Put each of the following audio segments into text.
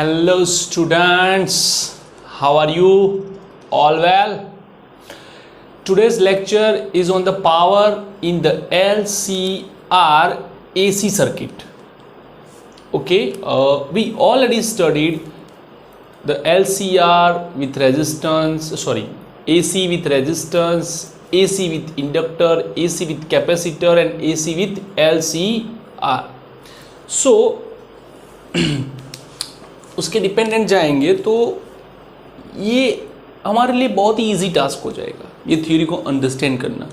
Hello students, how are you? All well? Today's lecture is on the power in the LCR AC circuit. Okay, we already studied the LCR with resistance, AC with resistance, AC with inductor, AC with capacitor and AC with LCR. So उसके dependent जाएंगे तो ये हमारे लिए बहुत ही easy task हो जाएगा ये थ्योरी को अंडरस्टैंड करना,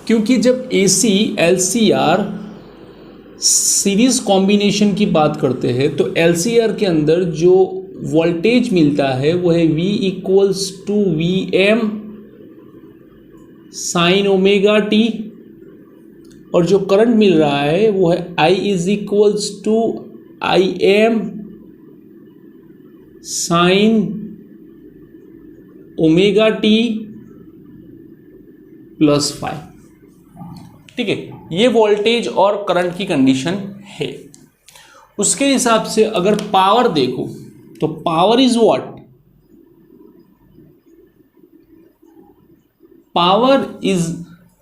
क्योंकि जब AC LCR सीरीज कॉम्बिनेशन की बात करते हैं तो LCR के अंदर जो वोल्टेज मिलता है वो है V equals to VM sine omega t, और जो करंट मिल रहा है वो है I is equals to IM sine omega t plus 5। ठीक है, ये वोल्टेज और करंट की कंडीशन है। उसके हिसाब से अगर पावर देखो तो power is what? Power is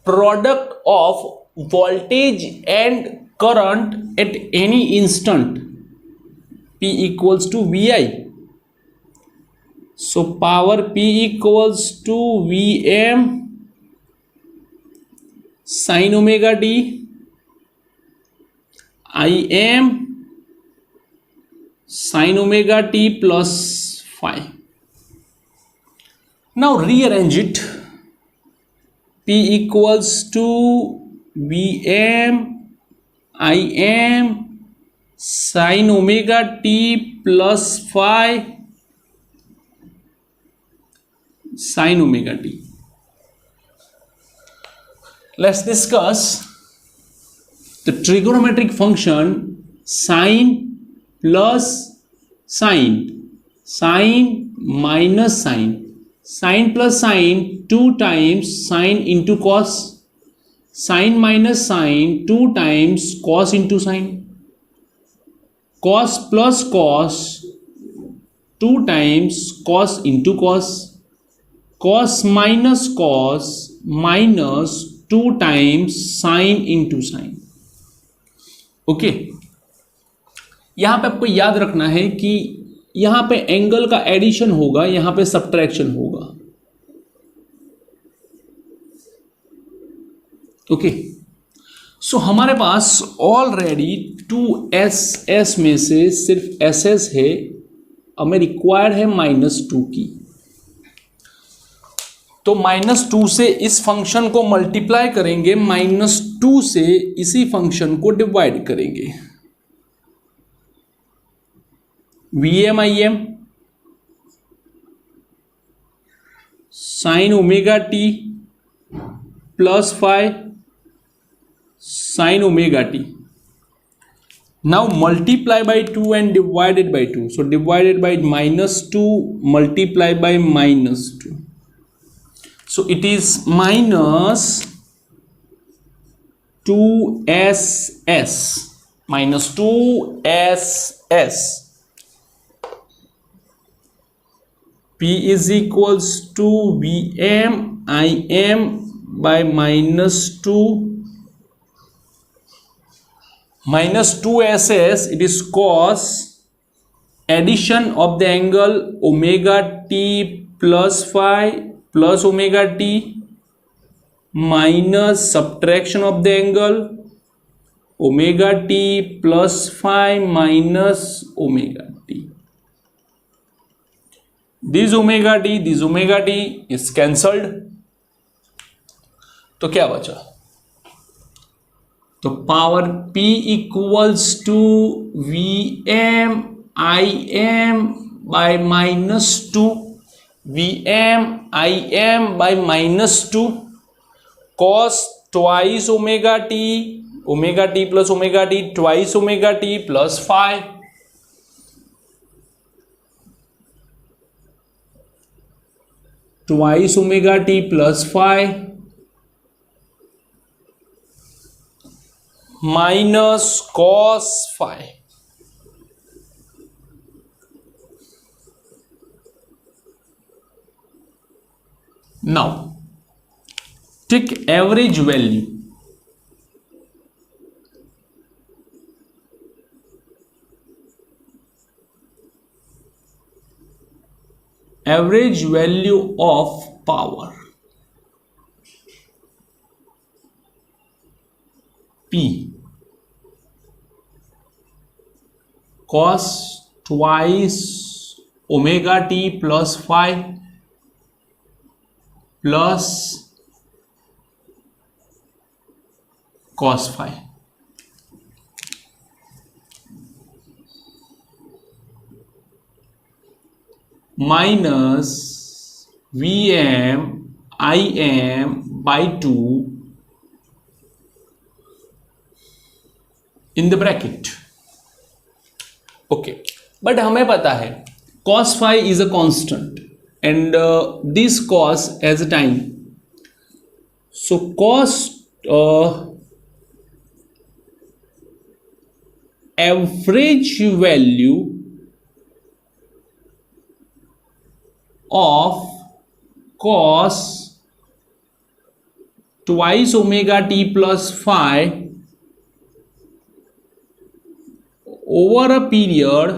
product of voltage and current at any instant, P equals to VI. So power P equals to VM sin omega t IM sin omega t plus 5. Now rearrange it. P equals to VM IM sin omega t plus 5 sin omega t. Let's discuss the trigonometric function sin plus sin, sin minus sin, sin plus sin 2 times sin into cos, sin minus sin 2 times cos into sin, cos plus cos 2 times cos into cos, cos minus 2 times sin into sin. Okay, यहां पे आपको याद रखना है कि यहां पे angle का एडिशन होगा, यहां पे सब्ट्रैक्शन होगा। ओके, सो हमारे पास ऑलरेडी 2SS में से सिर्फ SS है, हमें रिक्वायर्ड है -2 की। तो -2 से इस फंक्शन को मल्टीप्लाई करेंगे, -2 से इसी फंक्शन को डिवाइड करेंगे। VM IM sine omega t plus 5 sin omega t. Now multiply by 2 and divided by 2. So divided by -2 multiply by -2. So it is minus 2SS, minus 2SS. P is equals to VM IM by -2 minus 2SS, it is cos addition of the angle omega t plus 5 plus omega t minus subtraction of the angle omega t plus 5 minus omega t. This omega t is cancelled, तो क्या बचा? तो power P equals to VM IM by -2, VM IM by -2 cos twice omega t plus omega t twice omega t plus 5 twice omega t plus 5 minus cos phi. Now take average value, average value of power P cos twice omega t plus phi plus cos phi minus Vm Im by 2 in the bracket. Okay, but हमें पता है cos phi is a constant and this cos has a time. So cos average value of cos twice omega t plus phi over a period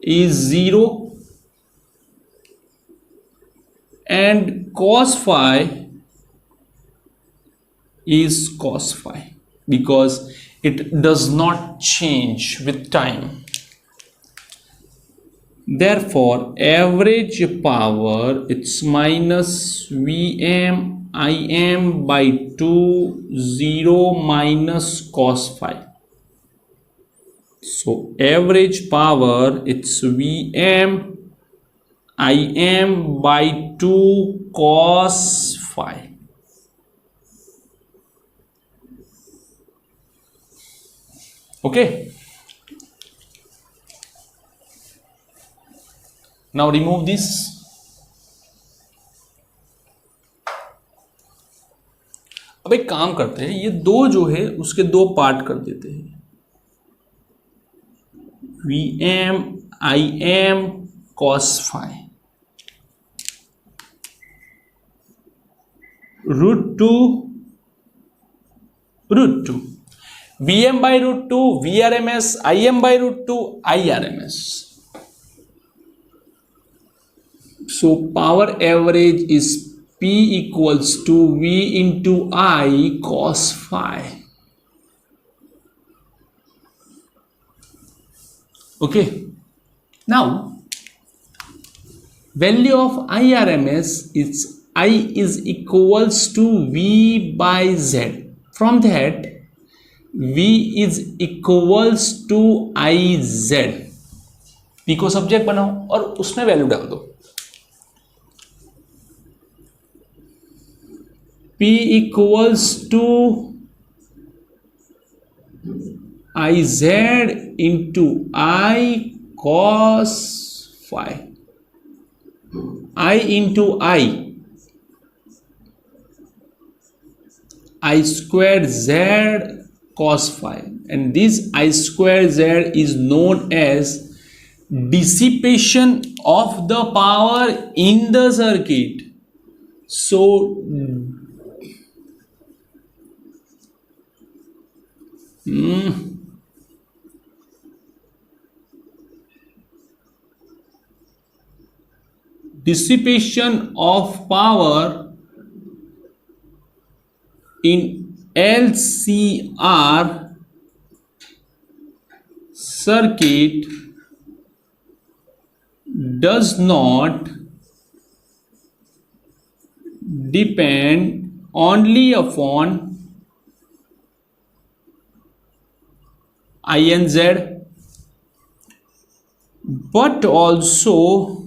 is 0 and cos phi is cos phi because it does not change with time. Therefore average power it's minus Vm Im by 2 0 minus cos phi. So average power it's Vm Im by 2 cos phi. Okay, now remove this. अब एक काम करते हैं, ये दो जो है उसके दो पार्ट कर देते हैं. Vm Im cos phi √2 Vm by √2 Vrms, Im by √2 Irms. So power average is P equals to V into I cos phi. Okay, now value of Irms is I is equals to V by Z. From that V is equals to Iz. P को subject बनाओ और उसमें value डाल दो. P equals to Iz into I cos phi. I into I squared Z cos phi, and this I squared Z is known as dissipation of the power in the circuit. So dissipation of power in LCR circuit does not depend only upon INZ but also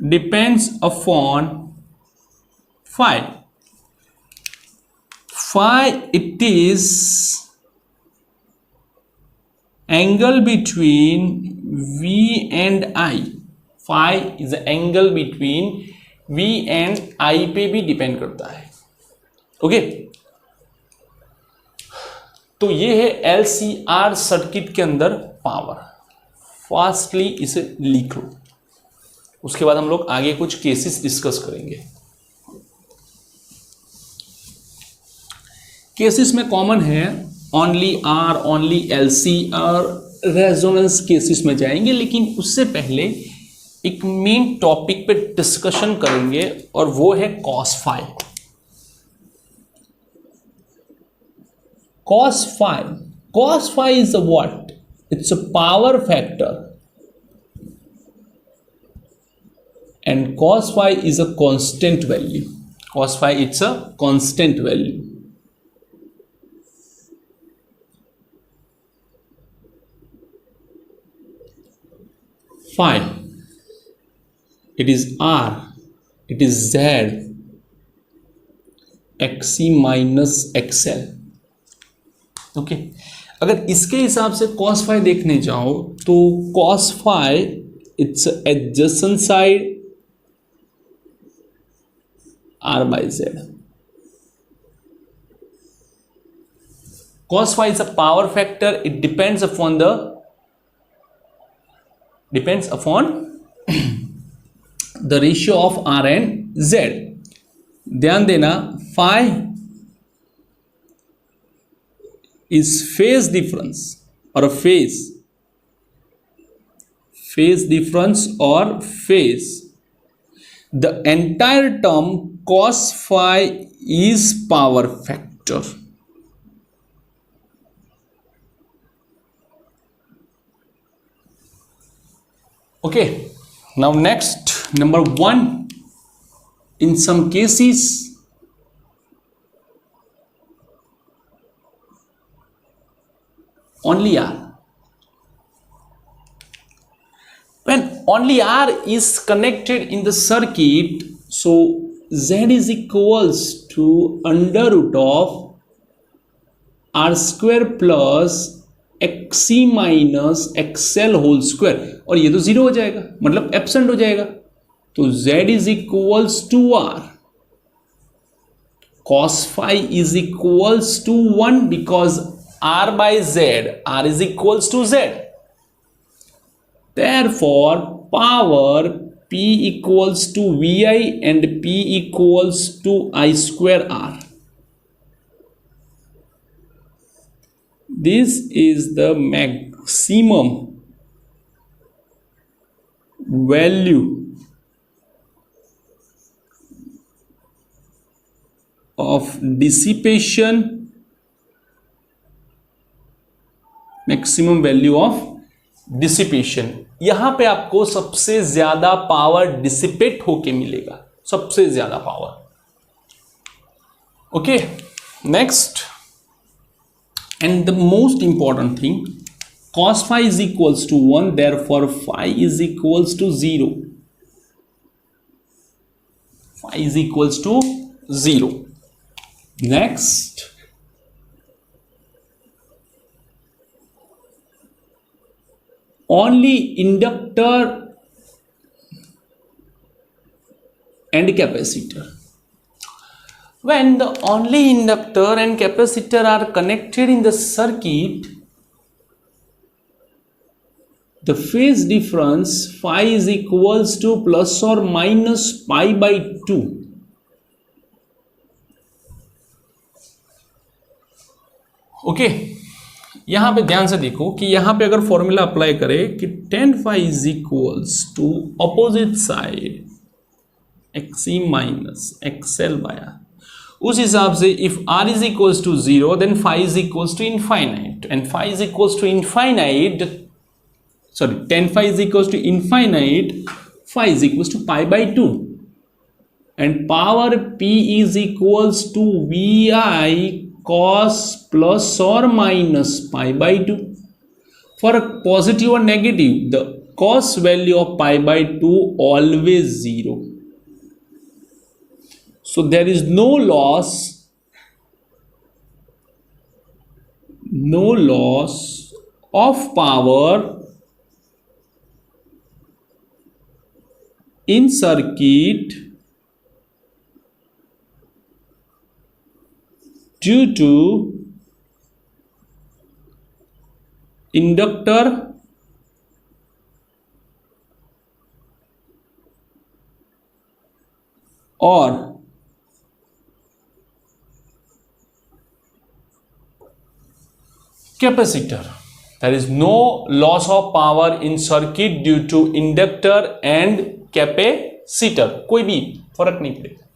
depends upon phi. Phi it is angle between V and I. Phi is the angle between V and I पे भी depend करता है. Okay, तो ये है LCR circuit के अंदर power. Fastly इसे लिख लो, उसके बाद हम लोग आगे कुछ केसेस डिस्कस करेंगे। केसेस में कॉमन है only R, only LCR, resonance cases में जाएंगे, लेकिन उससे पहले एक मेन टॉपिक पे डिस्कशन करेंगे और वो है cos phi. Cos phi is a what? It's a power factor, and cos phi is a constant value. Cos phi, it's a constant value. Phi, it is R, it is Z, XC minus XL. Okay अगर इसके हिसाब से cos phi देखने जाओ तो cos phi it's adjacent side R by Z. Cos phi is a power factor. It depends upon the ratio of R and Z. ध्यान देना, phi is phase difference or a phase difference or phase. The entire term cos phi is power factor. Okay, now next, number 1, in some cases only R. When only R is connected in the circuit, so Z is equals to under root of R square plus XC minus XL whole square, और ये तो zero हो जाएगा, मतलब absent हो जाएगा, तो Z is equals to R. Cos phi is equals to 1 because R by Z, R is equals to Z. Therefore, power P equals to VI and P equals to I square R. This is the maximum value of dissipation, maximum value of dissipation. यहां पे आपको सबसे ज्यादा power dissipate होके मिलेगा, सबसे ज्यादा power. Okay, next and the most important thing, cos phi is equals to 1, therefore phi is equals to 0. Phi is equals to 0. Next, only inductor and capacitor. When the only inductor and capacitor are connected in the circuit, the phase difference phi is equals to plus or minus pi by 2. Okay, यहां पे ध्यान से देखो कि यहां पे अगर formula apply करें कि tan phi is equals to opposite side XC minus XL by R, उस हिसाब से if R is equals to 0 then phi is equals to infinite, and phi is equals to infinite, sorry tan phi is equals to infinite, phi is equals to pi by 2, and power P is equals to VI cos plus or minus pi by 2. For a positive or negative, the cos value of pi by 2 always 0. So there is no loss of power in circuit due to inductor और capacitor, there is no loss of power in circuit due to inductor and capacitor, कोई भी फर्क नहीं पड़ेगा।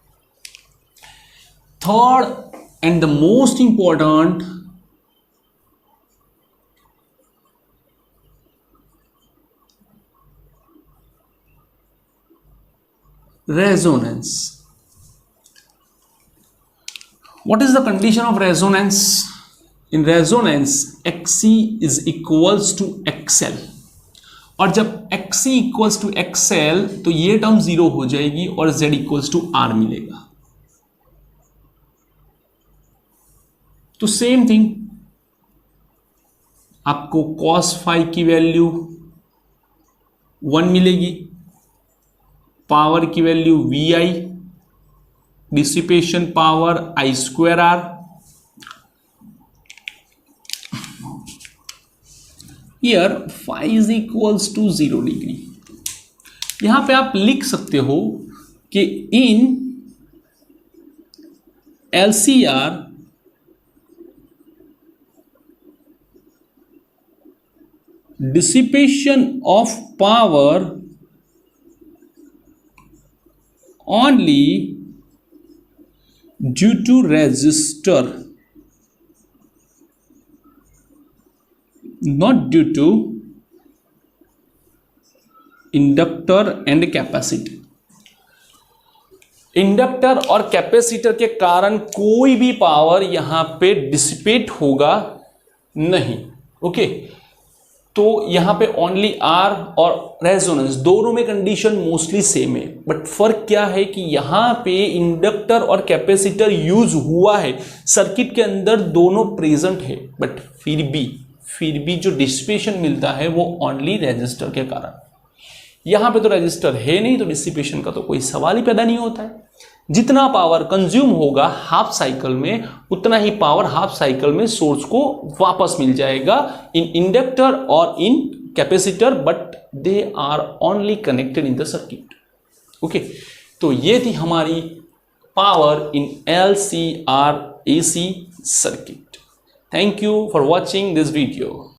Third and the most important, resonance. What is the condition of resonance? In resonance Xc is equals to XL, और जब Xc equals to XL तो ये term zero हो जाएगी और Z equals to R मिलेगा। तो सेम थिंग, आपको cos फाई की वैल्यू 1 मिलेगी, पावर की value VI, dissipation power I²R। Here phi is equals to 0 degree. यहां पे आप लिख सकते हो कि in LCR dissipation of power only due to resistor, not due to inductor and capacitor। Inductor और कैपेसिटर के कारण कोई भी पावर यहां पे डिसिपेट होगा नहीं। ओके, तो यहां पे ओनली आर और रेजोनेंस दोनों में कंडीशन मोस्टली सेम है, बट फर्क क्या है कि यहां पे इंडक्टर और कैपेसिटर यूज हुआ है, सर्किट के अंदर दोनों प्रेजेंट है, बट फिर भी जो डिसिपेशन मिलता है वो ओनली रेजिस्टर के कारण। यहां पे तो रेजिस्टर है नहीं, तो डिसिपेशन का तो कोई सवाल ही पैदा नहीं होता है। जितना पावर कंज्यूम होगा हाफ साइकिल में, उतना ही पावर हाफ साइकिल में सोर्स को वापस मिल जाएगा इन इंडक्टर और in capacitor, but they are only connected in the circuit. Okay, तो ये थी हमारी power in LCR AC circuit. Thank you for watching this video.